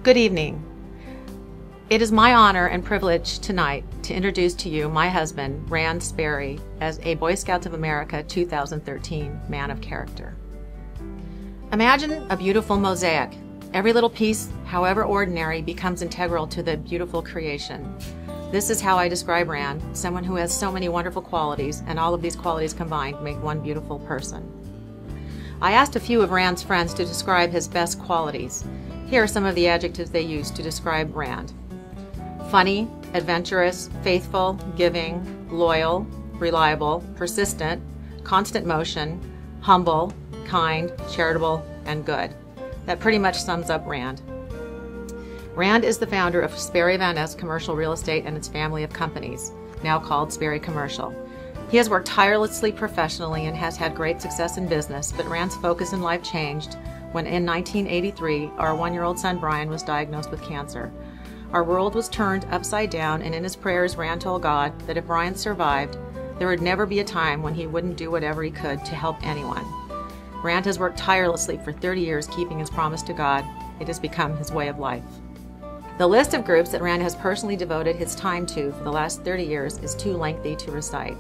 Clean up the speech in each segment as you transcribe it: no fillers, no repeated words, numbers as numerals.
Good evening. It is my honor and privilege tonight to introduce to you my husband, Rand Sperry, as a Boy Scouts of America 2013 Man of Character. Imagine a beautiful mosaic. Every little piece, however ordinary, becomes integral to the beautiful creation. This is how I describe Rand, someone who has so many wonderful qualities, and all of these qualities combined make one beautiful person. I asked a few of Rand's friends to describe his best qualities. Here are some of the adjectives they used to describe Rand. Funny, adventurous, faithful, giving, loyal, reliable, persistent, constant motion, humble, kind, charitable, and good. That pretty much sums up Rand. Rand is the founder of Sperry Commercial Real Estate and its family of companies, now called Sperry Commercial. He has worked tirelessly professionally and has had great success in business, but Rand's focus in life changed when in 1983, our one-year-old son Brian was diagnosed with cancer. Our world was turned upside down, and in his prayers, Rand told God that if Brian survived, there would never be a time when he wouldn't do whatever he could to help anyone. Rand has worked tirelessly for 30 years, keeping his promise to God. It has become his way of life. The list of groups that Rand has personally devoted his time to for the last 30 years is too lengthy to recite.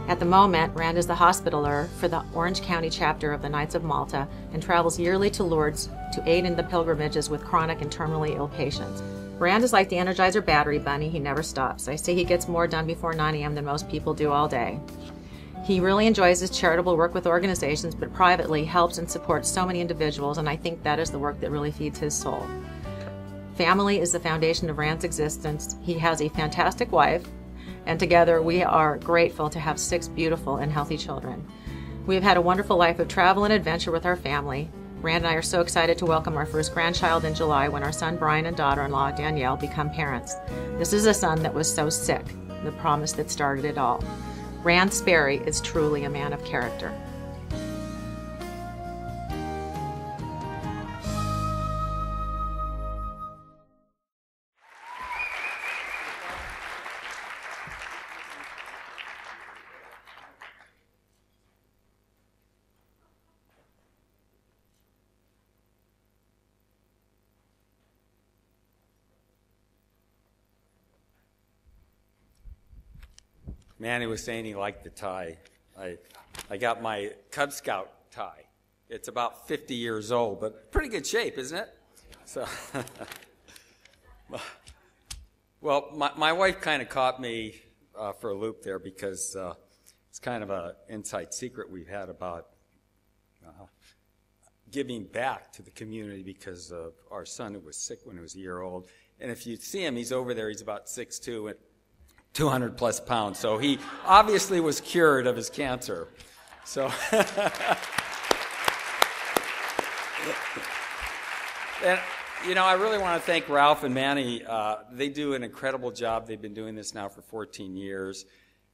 At the moment, Rand is the hospitaler for the Orange County chapter of the Knights of Malta and travels yearly to Lourdes to aid in the pilgrimages with chronic and terminally ill patients. Rand is like the Energizer battery bunny. He never stops. I say he gets more done before 9 a.m. than most people do all day. He really enjoys his charitable work with organizations, but privately helps and supports so many individuals, and I think that is the work that really feeds his soul. Family is the foundation of Rand's existence. He has a fantastic wife, and together we are grateful to have 6 beautiful and healthy children. We have had a wonderful life of travel and adventure with our family. Rand and I are so excited to welcome our first grandchild in July when our son Brian and daughter-in-law Danielle become parents. This is a son that was so sick, the promise that started it all. Rand Sperry is truly a man of character. Manny was saying he liked the tie. I got my Cub Scout tie. It's about 50 years old, but pretty good shape, isn't it? So, well, my wife kind of caught me for a loop there because it's kind of an inside secret we've had about giving back to the community because of our son who was sick when he was a year old. And if you see him, he's over there. He's about 6'2", and 200 plus pounds. So he obviously was cured of his cancer. So, and, I really want to thank Ralph and Manny. They do an incredible job. They've been doing this now for 14 years.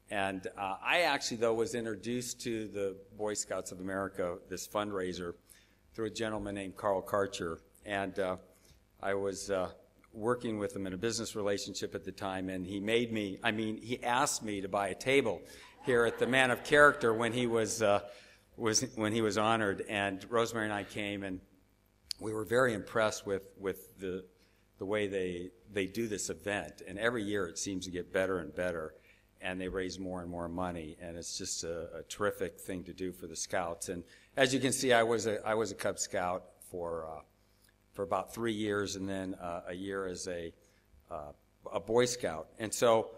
And I actually, though, was introduced to the Boy Scouts of America, this fundraiser, through a gentleman named Carroll. And I was working with him in a business relationship at the time, and he asked me to buy a table here at the Man of Character when he was honored, and Rosemary and I came, and we were very impressed with the way they do this event, and every year it seems to get better and better, and they raise more and more money, and it's just a terrific thing to do for the Scouts. And as you can see, I was a Cub Scout for about 3 years, and then a year as a Boy Scout. And so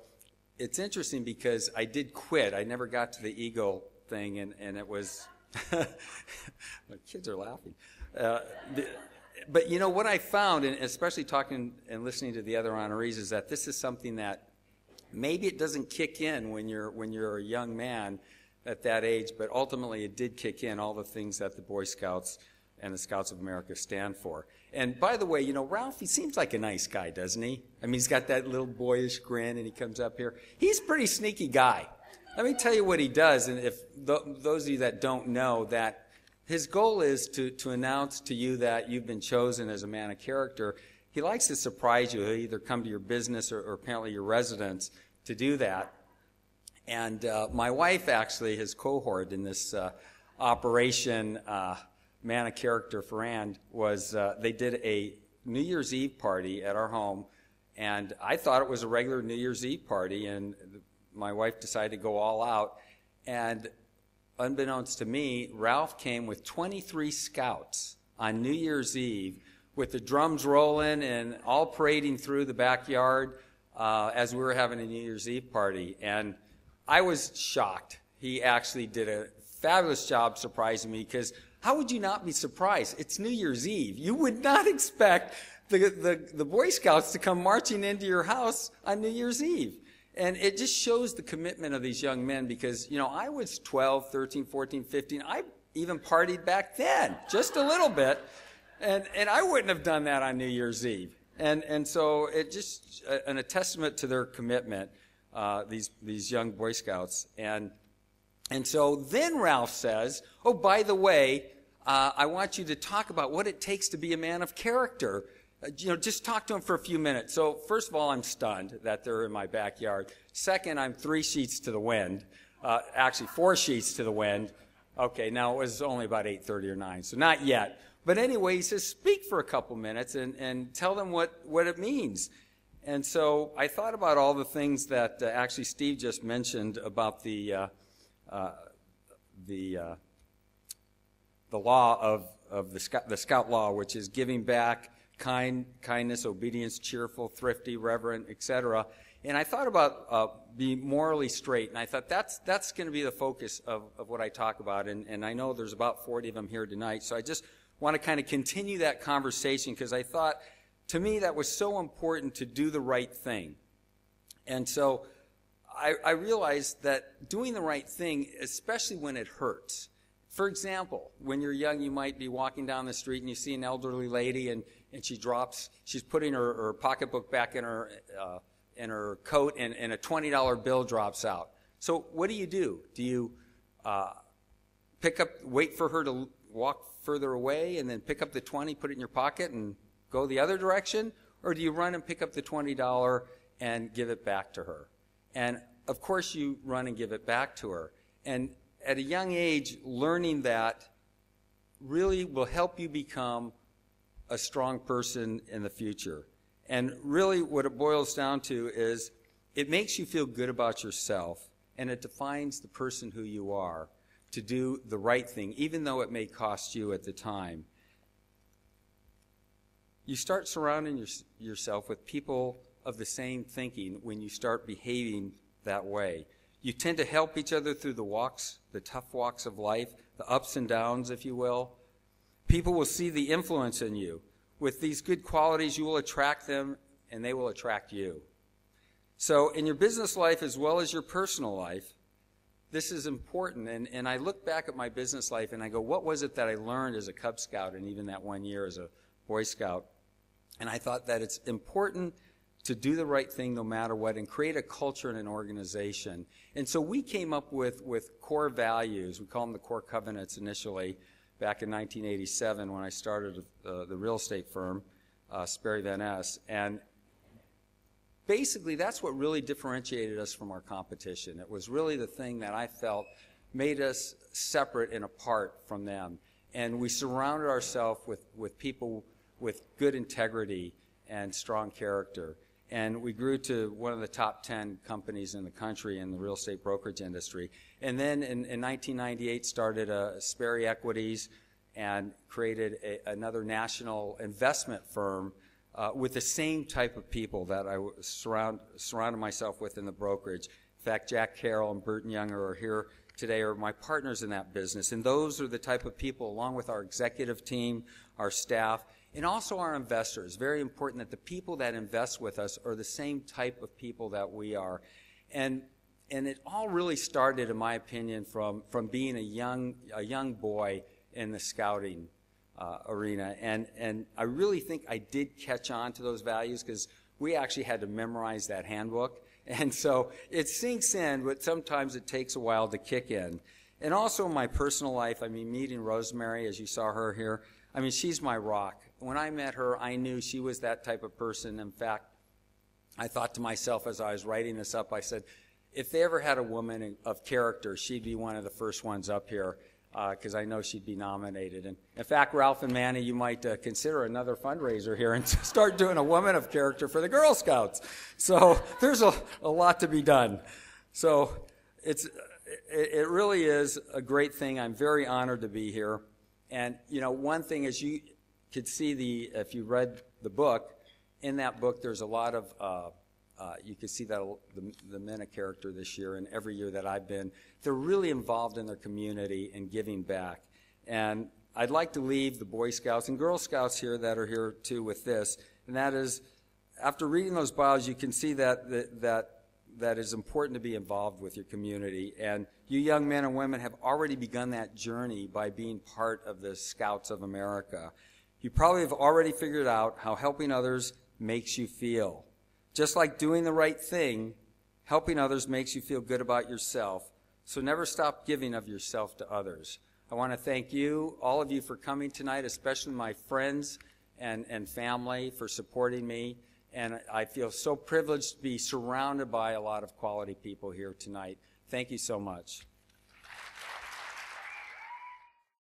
it's interesting because I did quit. I never got to the Eagle thing, and it was my kids are laughing. But what I found, and especially talking and listening to the other honorees, is that this is something that maybe it doesn't kick in when you're a young man at that age, but ultimately it did kick in, all the things that the Boy Scouts and the Scouts of America stand for. And by the way, Ralph, he seems like a nice guy, doesn't he? I mean, he's got that little boyish grin, and he comes up here. He's a pretty sneaky guy. Let me tell you what he does, and if those of you that don't know, that his goal is to announce to you that you've been chosen as a man of character. He likes to surprise you. He'll either come to your business or apparently your residence to do that. And my wife, actually, his cohort in this Operation Man of Character for Rand, was they did a New Year's Eve party at our home, and I thought it was a regular New Year's Eve party, and my wife decided to go all out, and unbeknownst to me, Ralph came with 23 scouts on New Year's Eve with the drums rolling and all parading through the backyard as we were having a New Year's Eve party. And I was shocked. He actually did a fabulous job surprising me, because how would you not be surprised? It's New Year's Eve. You would not expect the Boy Scouts to come marching into your house on New Year's Eve. And it just shows the commitment of these young men, because, you know, I was 12, 13, 14, 15. I even partied back then, just a little bit. And I wouldn't have done that on New Year's Eve. And so it just a testament to their commitment, these young Boy Scouts. And so then Ralph says, oh, by the way, I want you to talk about what it takes to be a man of character. You know, just talk to him for a few minutes. So first of all, I'm stunned that they're in my backyard. Second, I'm 3 sheets to the wind. Actually, 4 sheets to the wind. Okay, now it was only about 8:30 or 9, so not yet. But anyway, he says, speak for a couple minutes and tell them what it means. And so I thought about all the things that actually Steve just mentioned about the law of the Scout law, which is giving back, kindness, obedience, cheerful, thrifty, reverent, etc. And I thought about being morally straight, and I thought that's going to be the focus of what I talk about. And I know there's about 40 of them here tonight, so I just want to kind of continue that conversation, because I thought, to me, that was so important to do the right thing. And so I realized that doing the right thing, especially when it hurts. For example, when you're young, you might be walking down the street and you see an elderly lady, and she's putting her pocketbook back in her coat, and a $20 bill drops out. So what do? Do you wait for her to walk further away and then pick up the 20, put it in your pocket, and go the other direction? Or do you run and pick up the $20 and give it back to her? And of course you run and give it back to her. And at a young age, learning that really will help you become a strong person in the future. And really what it boils down to is it makes you feel good about yourself, and it defines the person who you are, to do the right thing, even though it may cost you at the time. You start surrounding yourself with people of the same thinking when you start behaving that way. You tend to help each other through the tough walks of life, the ups and downs, if you will. People will see the influence in you. With these good qualities, you will attract them, and they will attract you. So in your business life as well as your personal life, this is important. And I look back at my business life and I go, what was it that I learned as a Cub Scout, and even that 1 year as a Boy Scout? And I thought that it's important to do the right thing no matter what, and create a culture and an organization. And so we came up with core values. We call them the core covenants initially, back in 1987 when I started the real estate firm, Sperry Van Ness. And basically that's what really differentiated us from our competition. It was really the thing that I felt made us separate and apart from them. And we surrounded ourselves with people with good integrity and strong character. And we grew to one of the top 10 companies in the country in the real estate brokerage industry. And then in 1998 started Sperry Equities and created another national investment firm with the same type of people that I surrounded myself with in the brokerage. In fact, Jack Carroll and Burton Younger are here today, are my partners in that business. And those are the type of people, along with our executive team, our staff, and also our investors. Very important that the people that invest with us are the same type of people that we are. And it all really started, in my opinion, from being a young boy in the scouting arena. And I really think I did catch on to those values, because we actually had to memorize that handbook. And so it sinks in, but sometimes it takes a while to kick in. And also in my personal life, I mean, meeting Rosemary, as you saw her here, I mean, she's my rock. When I met her, I knew she was that type of person. In fact, I thought to myself as I was writing this up, I said, if they ever had a woman of character, she'd be one of the first ones up here. because I know she'd be nominated. And in fact, Ralph and Manny, you might consider another fundraiser here and start doing a Woman of Character for the Girl Scouts. So there's a lot to be done. So it really is a great thing. I'm very honored to be here. And, you know, one thing is you could see if you read the book, in that book there's a lot of, you can see that the men of character this year and every year that I've been, they're really involved in their community and giving back. And I'd like to leave the Boy Scouts and Girl Scouts here that are here too with this, and that is, after reading those bios, you can see that is important to be involved with your community. And you young men and women have already begun that journey by being part of the Scouts of America. You probably have already figured out how helping others makes you feel. Just like doing the right thing, helping others makes you feel good about yourself. So never stop giving of yourself to others. I want to thank you, all of you, for coming tonight, especially my friends and family for supporting me. And I feel so privileged to be surrounded by a lot of quality people here tonight. Thank you so much.